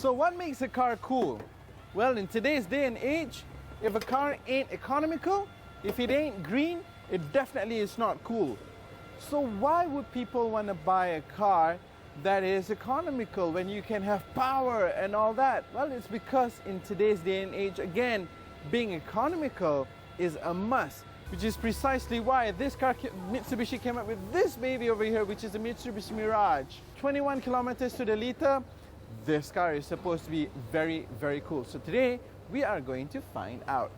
So what makes a car cool? Well, in today's day and age, if a car ain't economical, if it ain't green, it definitely is not cool. So why would people want to buy a car that is economical when you can have power and all that? Well, it's because in today's day and age, again, being economical is a must, which is precisely why this car, Mitsubishi, came up with this baby over here, which is the Mitsubishi Mirage. 21 kilometers to the liter. This car is supposed to be very, very cool. So today, we are going to find out.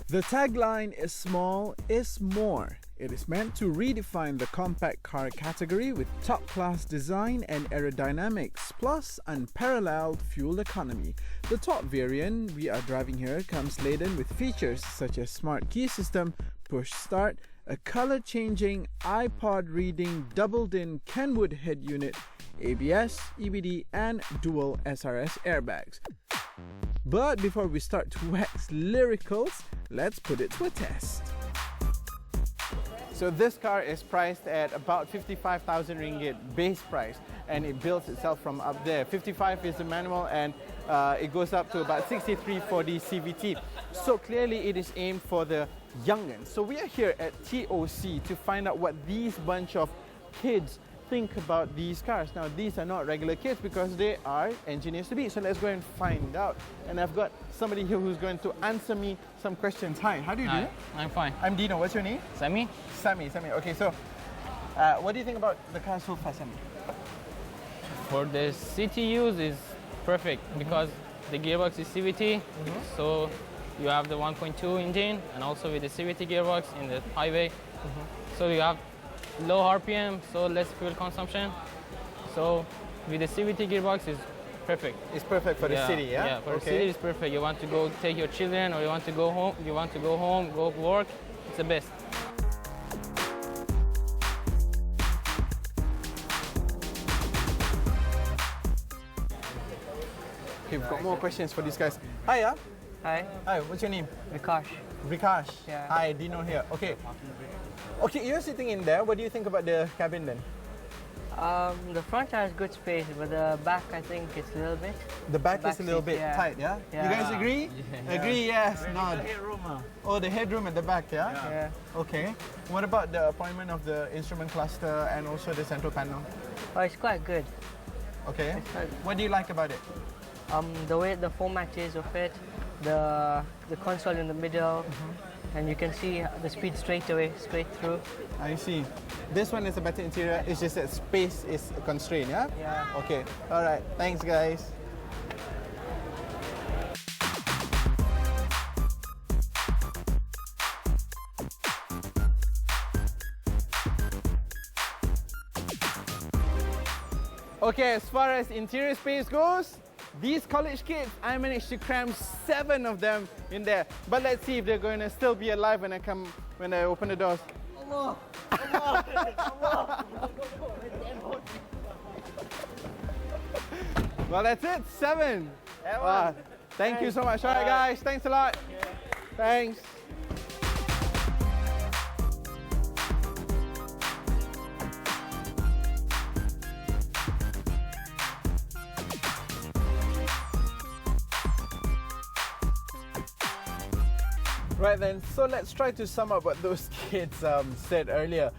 The tagline is small is more. It is meant to redefine the compact car category with top-class design and aerodynamics, plus unparalleled fuel economy. The top variant we are driving here comes laden with features such as smart key system, push start, a color-changing, iPod-reading double-din Kenwood head unit, ABS, EBD, and dual SRS airbags. But before we start to wax lyricals, let's put it to a test. So this car is priced at about 55,000 ringgit base price, and it builds itself from up there. 55 is the manual, and it goes up to about 63 for the CVT. So clearly it is aimed for the youngins. So we are here at TOC to find out what these bunch of kids think about these cars. Now, these are not regular kids because they are engineers to be. So let's go and find out. And I've got somebody here who's going to answer me some questions. Hi, how do you do? I'm fine. I'm Dino. What's your name? Sammy? Sammy. Okay, so what do you think about the car so far, Sammy? For the city use is perfect because the gearbox is CVT, so you have the 1.2 engine and also with the CVT gearbox in the highway. So you have low RPM, so less fuel consumption. So with the CVT gearbox is perfect. It's perfect for the city, yeah? Yeah, for the city it's perfect. You want to go take your children or you want to go home, go work, it's the best. Okay, we've got more questions for these guys. Hiya. Hi. Hi, what's your name? Vikash. Vikash. Yeah. Hi, Dino here. Okay. Okay, you're sitting in there. What do you think about the cabin then? The front has good space, but the back I think it's a little bit. The back is a little seat, bit yeah. tight, yeah? Yeah. You guys agree? Yeah. Agree, yes. The Nod. headroom. Oh, the headroom at the back, yeah? Yeah. Okay. What about the appointment of the instrument cluster and also the central panel? Oh, it's quite good. Okay. It's quite, What do you like about it? the way the format is of it, the console in the middle, and you can see the speed straight away, straight through. I see. This one is a better interior, it's just that space is constrained, yeah? Yeah. Okay. Alright. Thanks, guys. Okay, as far as interior space goes, these college kids, I managed to cram 7 of them in there. But let's see if they're going to still be alive when I open the doors. Allah. Well, that's it, 7. Thank you so much. All right, guys, thanks a lot. Thanks. Right then, so let's try to sum up what those kids said earlier.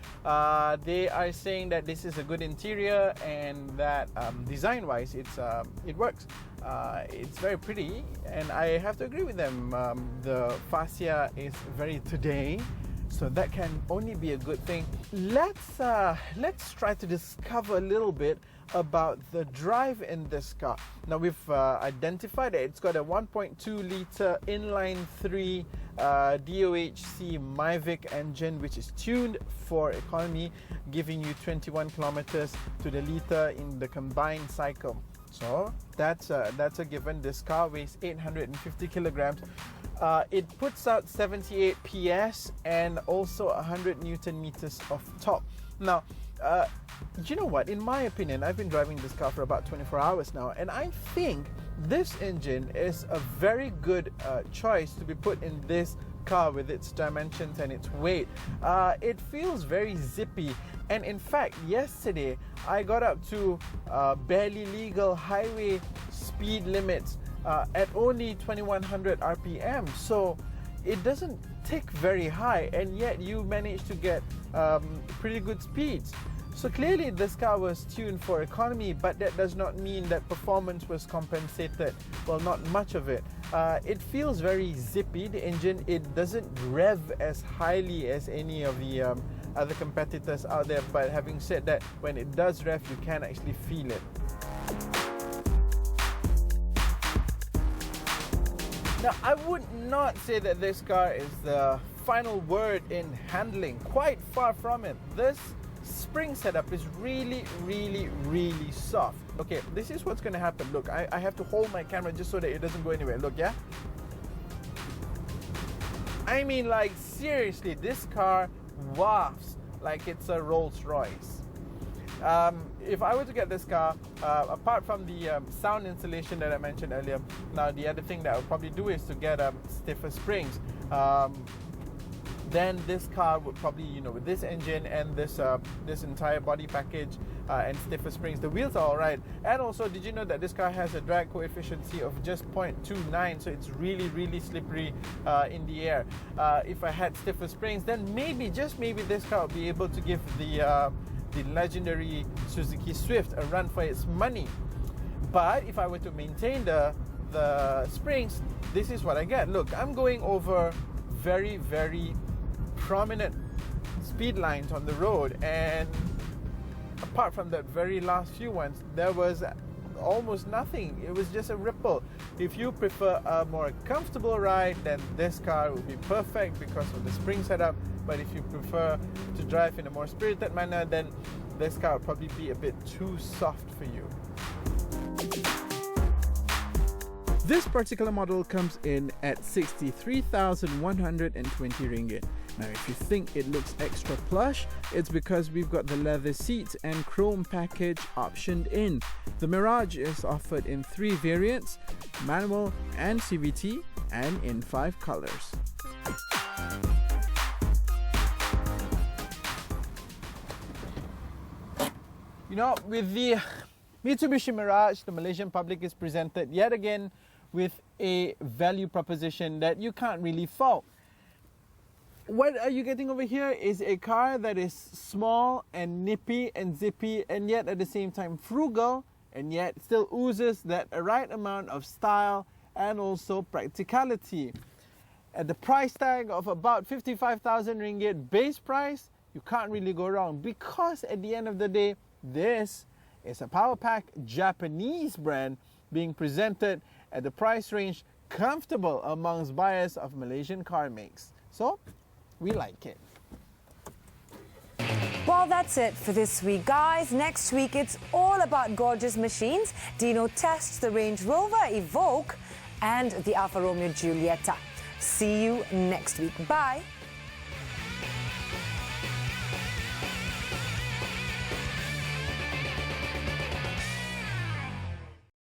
They are saying that this is a good interior and that design-wise, it works. It's very pretty, and I have to agree with them. The fascia is very today, so that can only be a good thing. Let's try to discover a little bit about the drive in this car. Now we've identified that it's got a 1.2 litre inline 3 DOHC Myvi engine, which is tuned for economy, giving you 21 kilometers to the litre in the combined cycle. So that's a given. This car weighs 850 kilograms. It puts out 78 PS and also 100 Newton meters of torque. Now, you know what? In my opinion, I've been driving this car for about 24 hours now, and I think this engine is a very good choice to be put in this car with its dimensions and its weight. It feels very zippy, and in fact yesterday I got up to barely legal highway speed limits at only 2100 RPM, so it doesn't tick very high, and yet you manage to get pretty good speeds. So clearly this car was tuned for economy, but that does not mean that performance was compensated. Well, not much of it. It feels very zippy, the engine. It doesn't rev as highly as any of the other competitors out there, but having said that, when it does rev, you can actually feel it. Now, I would not say that this car is the final word in handling. Quite far from it. This spring setup is really soft. Okay, this is what's going to happen. Look, I have to hold my camera just so that it doesn't go anywhere. Look, yeah? I mean, like, seriously, this car wafts like it's a Rolls Royce. If I were to get this car, apart from the sound insulation that I mentioned earlier, now the other thing that I would probably do is to get stiffer springs. Then this car would probably, you know, with this engine and this entire body package and stiffer springs, the wheels are alright. And also, did you know that this car has a drag coefficient of just 0.29, so it's really slippery in the air. If I had stiffer springs, then maybe, just maybe, this car would be able to give the legendary Suzuki Swift a run for its money. But if I were to maintain the springs, this is what I get. Look, I'm going over very prominent speed lines on the road, and apart from that very last few ones, there was almost nothing. It was just a ripple. If you prefer a more comfortable ride, then this car will be perfect because of the spring setup. But if you prefer to drive in a more spirited manner, then this car will probably be a bit too soft for you. This particular model comes in at 63,120 ringgit. Now, if you think it looks extra plush, it's because we've got the leather seats and chrome package optioned in. The Mirage is offered in 3 variants, manual and CVT, and in 5 colors. You know, with the Mitsubishi Mirage, the Malaysian public is presented yet again with a value proposition that you can't really fault. What are you getting over here is a car that is small and nippy and zippy, and yet at the same time frugal, and yet still oozes that right amount of style and also practicality. At the price tag of about 55,000 ringgit base price, you can't really go wrong, because at the end of the day, this is a power pack Japanese brand being presented at the price range comfortable amongst buyers of Malaysian car makes. So, we like it. Well, that's it for this week, guys. Next week, it's all about gorgeous machines. Dino tests the Range Rover Evoque and the Alfa Romeo Giulietta. See you next week. Bye.